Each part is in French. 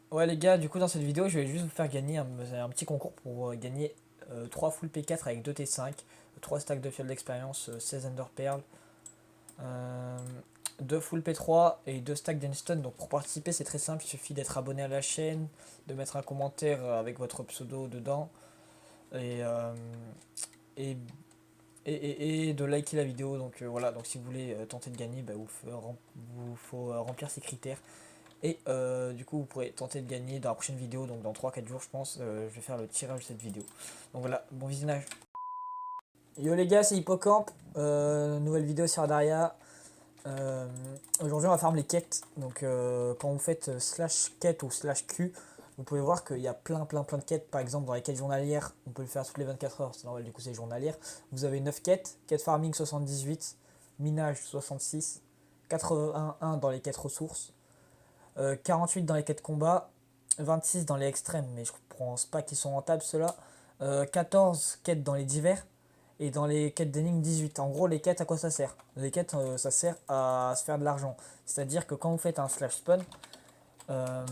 Ouais les gars, du coup dans cette vidéo je vais juste vous faire gagner un petit concours pour gagner 3 full P4 avec 2 T5, 3 stacks de field d'expérience, 16 Ender Pearl, euh, 2 full P3 et 2 stacks d'Enstone. Donc pour participer c'est très simple, il suffit d'être abonné à la chaîne, de mettre un commentaire avec votre pseudo dedans et, euh, et, et de liker la vidéo. Donc voilà, donc si vous voulez tenter de gagner, bah, vous faut remplir ces critères. Et du coup, vous pourrez tenter de gagner dans la prochaine vidéo, donc dans 3 4 jours, je pense. Je vais faire le tirage de cette vidéo. Donc voilà, bon visionnage. Yo les gars, c'est Hippocampe. Nouvelle vidéo sur Daria. Euh, Aujourd'hui, on va faire les quêtes. Donc, quand vous faites slash quête ou slash Q, vous pouvez voir qu'il y a plein de quêtes. Par exemple, dans les quêtes journalières, on peut le faire toutes les 24 heures. C'est normal, du coup, c'est journalière. Vous avez 9 quêtes. Quête farming 78, minage 66, 81 dans les quêtes ressources. 48 dans les quêtes combat, 26 dans les extrêmes, mais je pense pas qu'ils sont rentables ceux-là. 14 quêtes dans les divers et dans les quêtes d'énigmes 18. En gros, les quêtes, à quoi ça sert? Les quêtes, ça sert à se faire de l'argent. C'est-à-dire que quand vous faites un slash spawn, euh,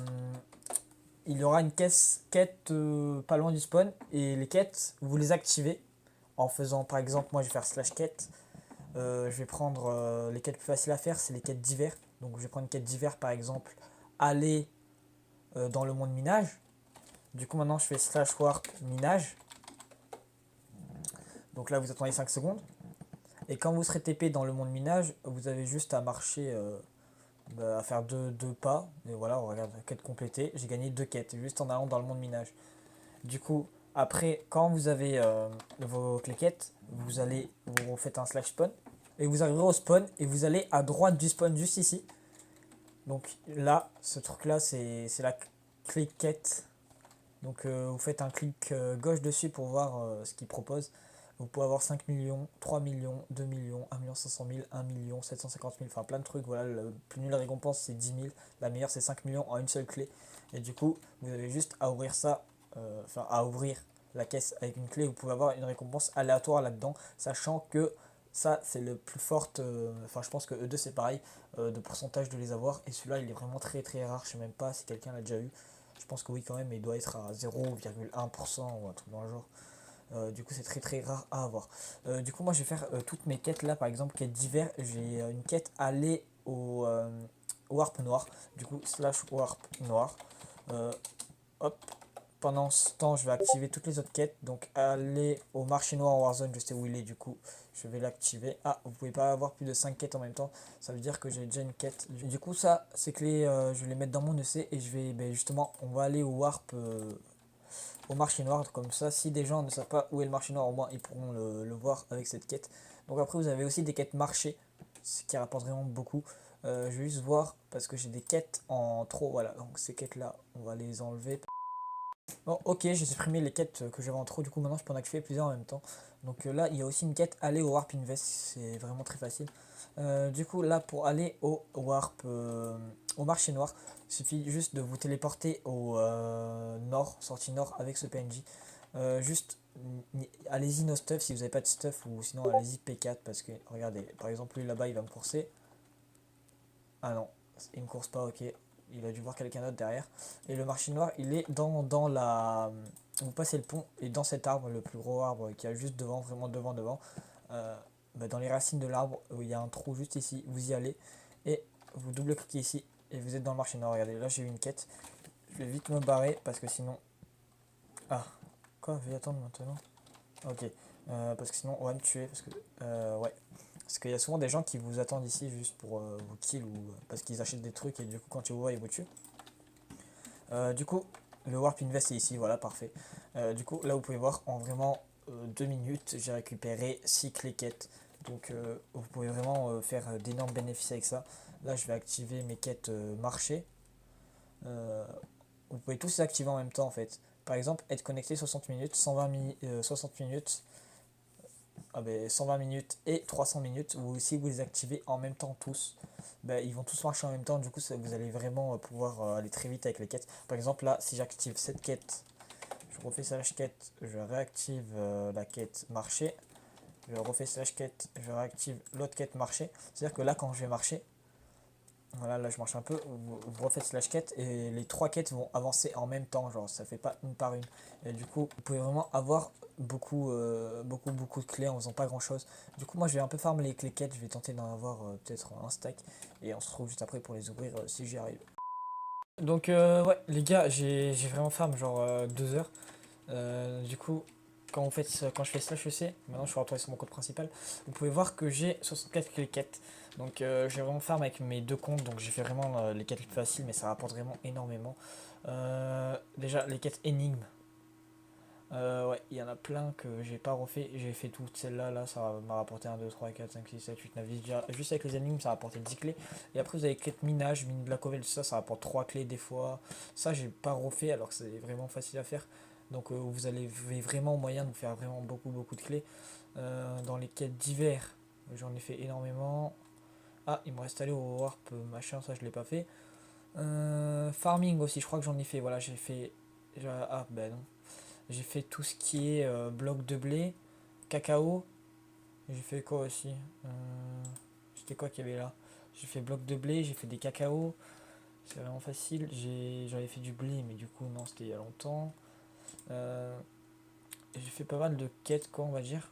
il y aura une quête pas loin du spawn et les quêtes, vous les activez en faisant, par exemple, moi je vais faire slash quête. Je vais prendre les quêtes plus faciles à faire, c'est les quêtes divers. Donc je vais prendre une quête divers par exemple, aller dans le monde minage. Du coup, maintenant, je fais slash warp minage. Donc là, vous attendez 5 secondes. Et quand vous serez TP dans le monde minage, vous avez juste à marcher, à faire deux pas. Et voilà, on regarde, quête complétée. J'ai gagné 2 quêtes, juste en allant dans le monde minage. Du coup, après, quand vous avez vos quêtes, vous faites un slash spawn. Et vous arriverez au spawn et vous allez à droite du spawn, juste ici. Donc là, ce truc-là, c'est la clé quête. Donc vous faites un clic gauche dessus pour voir ce qu'il propose. Vous pouvez avoir 5 millions, 3 millions, 2 millions, 1 500 000, 1 million, 750 000, enfin plein de trucs. Voilà, le plus nul récompense c'est 10 000, la meilleure c'est 5 millions en une seule clé. Et du coup, vous avez juste à ouvrir ça, à ouvrir la caisse avec une clé. Vous pouvez avoir une récompense aléatoire là-dedans, sachant que ça c'est le plus fort. Enfin, je pense que E2 c'est pareil, de pourcentage de les avoir. Et celui-là il est vraiment très rare, je sais même pas si quelqu'un l'a déjà eu. Je pense que oui quand même, mais il doit être à 0,1% ou un truc dans le genre. Du coup c'est très rare à avoir. Du coup moi je vais faire toutes mes quêtes là, par exemple quête d'hiver, j'ai une quête aller au warp noir. Du coup slash warp noir. Euh, Hop, pendant ce temps, je vais activer toutes les autres quêtes. Donc, aller au marché noir en Warzone, je sais où il est du coup. Je vais l'activer. Ah, vous pouvez pas avoir plus de 5 quêtes en même temps. Ça veut dire que j'ai déjà une quête. Du coup, ça, ces clés, je vais les mettre dans mon EC et je vais, justement, on va aller au warp, au marché noir. Comme ça, si des gens ne savent pas où est le marché noir, au moins ils pourront le voir avec cette quête. Donc, après, vous avez aussi des quêtes marché, ce qui rapporte vraiment beaucoup. Je vais juste voir parce que j'ai des quêtes en trop. Voilà, donc ces quêtes là, on va les enlever. Bon, ok, j'ai supprimé les quêtes que j'avais en trop, du coup maintenant je peux en activer plusieurs en même temps. Donc là, il y a aussi une quête aller au Warp Invest, c'est vraiment très facile. Du coup, là, pour aller au Warp, au marché noir, il suffit juste de vous téléporter au nord, sortie nord avec ce PNJ. Juste, allez-y no stuff si vous n'avez pas de stuff, ou sinon allez-y P4 parce que, regardez, par exemple, lui là-bas il va me courser. Ah non, il me course pas, ok. Il a dû voir quelqu'un d'autre derrière. Et le marché noir, il est dans la. Vous passez le pont et dans cet arbre, le plus gros arbre qui a juste devant, vraiment devant, euh, dans les racines de l'arbre, où il y a un trou juste ici, vous y allez et vous double-cliquez ici et vous êtes dans le marché noir. Regardez, là j'ai eu une quête. Je vais vite me barrer parce que sinon. Ah, quoi? Je vais attendre maintenant. Ok, parce que sinon on va me tuer. Parce que. Ouais. Parce qu'il y a souvent des gens qui vous attendent ici juste pour vous kill ou parce qu'ils achètent des trucs et du coup quand ils vous voient ils vous tuent. Du coup le Warp Invest est ici, voilà parfait. Du coup là vous pouvez voir en vraiment 2 minutes j'ai récupéré 6 clés quêtes. Donc vous pouvez vraiment faire d'énormes bénéfices avec ça. Là je vais activer mes quêtes marché. Euh, Vous pouvez tous les activer en même temps en fait. Par exemple être connecté 60 minutes, 60 minutes, 120 minutes et 300 minutes, ou si vous les activez en même temps tous, ils vont tous marcher en même temps, du coup vous allez vraiment pouvoir aller très vite avec les quêtes. Par exemple là, si j'active cette quête, je refais slash quête, je réactive la quête marché, je refais slash quête, je réactive l'autre quête marché. C'est à dire que là quand je vais marcher, Voilà, là je marche un peu, vous refaites slash quête et les trois quêtes vont avancer en même temps, genre ça fait pas une par une. Et du coup, vous pouvez vraiment avoir beaucoup de clés en faisant pas grand chose. Du coup, moi je vais un peu farm les clés quêtes, je vais tenter d'en avoir peut-être un stack et on se retrouve juste après pour les ouvrir si j'y arrive. Donc, ouais, les gars, j'ai vraiment farm genre 2 heures. Du coup, quand je fais slash EC, maintenant je suis retourné sur mon code principal, vous pouvez voir que j'ai 64 clés quêtes. Donc j'ai vraiment farm avec mes deux comptes, donc j'ai fait vraiment les quêtes les plus faciles, mais ça rapporte vraiment énormément. Déjà, les quêtes énigmes. Ouais, il y en a plein que j'ai pas refait. J'ai fait toutes celles-là, là, ça m'a rapporté 1, 2, 3, 4, 5, 6, 7, 8, 9, 10. Juste avec les énigmes, ça a rapporté 10 clés. Et après, vous avez quête minage, mine de la covel, ça rapporte 3 clés des fois. Ça, j'ai pas refait alors que c'est vraiment facile à faire. Donc vous avez vraiment moyen de vous faire vraiment beaucoup de clés. Dans les quêtes d'hiver, j'en ai fait énormément. Ah, il me reste aller au warp machin, ça je l'ai pas fait. Farming aussi, je crois que j'en ai fait. Voilà, j'ai fait. Ah, ben non. J'ai fait tout ce qui est bloc de blé, cacao. J'ai fait quoi aussi C'était quoi qu'il y avait là? J'ai fait bloc de blé, j'ai fait des cacao. C'est vraiment facile. J'avais fait du blé, mais du coup, non, c'était il y a longtemps. J'ai fait pas mal de quêtes, quoi, on va dire.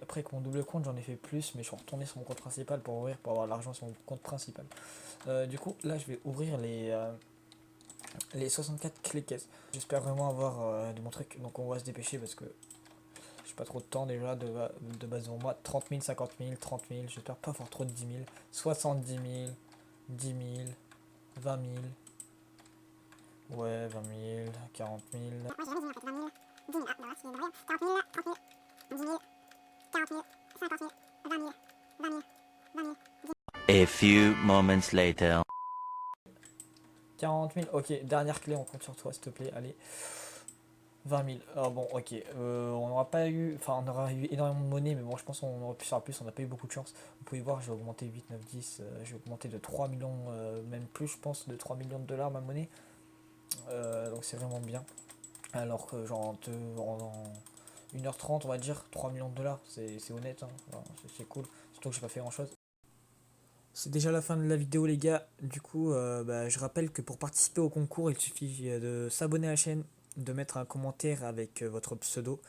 Après, avec mon double compte, j'en ai fait plus, mais je suis retourné sur mon compte principal pour ouvrir, pour avoir l'argent sur mon compte principal. Du coup, là, je vais ouvrir les 64 clés caisses. J'espère vraiment avoir de mon truc, donc on va se dépêcher parce que j'ai pas trop de temps déjà de base devant moi. 30 000, 50 000, 30 000, j'espère pas avoir trop de 10 000, 70 000, 10 000, 20 000, ouais, 20 000, 40 000. A few moments later. 40 000, ok, dernière clé, on compte sur toi s'il te plaît, allez. 20 000, ah bon, ok, on n'aura pas eu, enfin on aura eu énormément de monnaie, mais bon, je pense qu'on aurait pu faire plus, on n'a pas eu beaucoup de chance. Vous pouvez voir, j'ai augmenté 8, 9, 10, j'ai augmenté de 3 millions, même plus, je pense, de 3 millions de dollars ma monnaie. Donc c'est vraiment bien. Alors que genre en 1h30 on va dire 3 millions de dollars, c'est honnête, hein. Enfin, c'est cool, surtout que j'ai pas fait grand chose. C'est déjà la fin de la vidéo les gars, du coup bah, je rappelle que pour participer au concours il suffit de s'abonner à la chaîne, de mettre un commentaire avec votre pseudo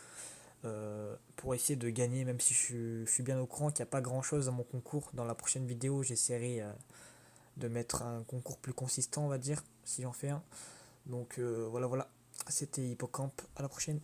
pour essayer de gagner, même si je suis bien au courant qu'il n'y a pas grand chose dans mon concours. Dans la prochaine vidéo j'essaierai de mettre un concours plus consistant on va dire, si j'en fais un. Donc voilà, c'était Hippocampe, à la prochaine.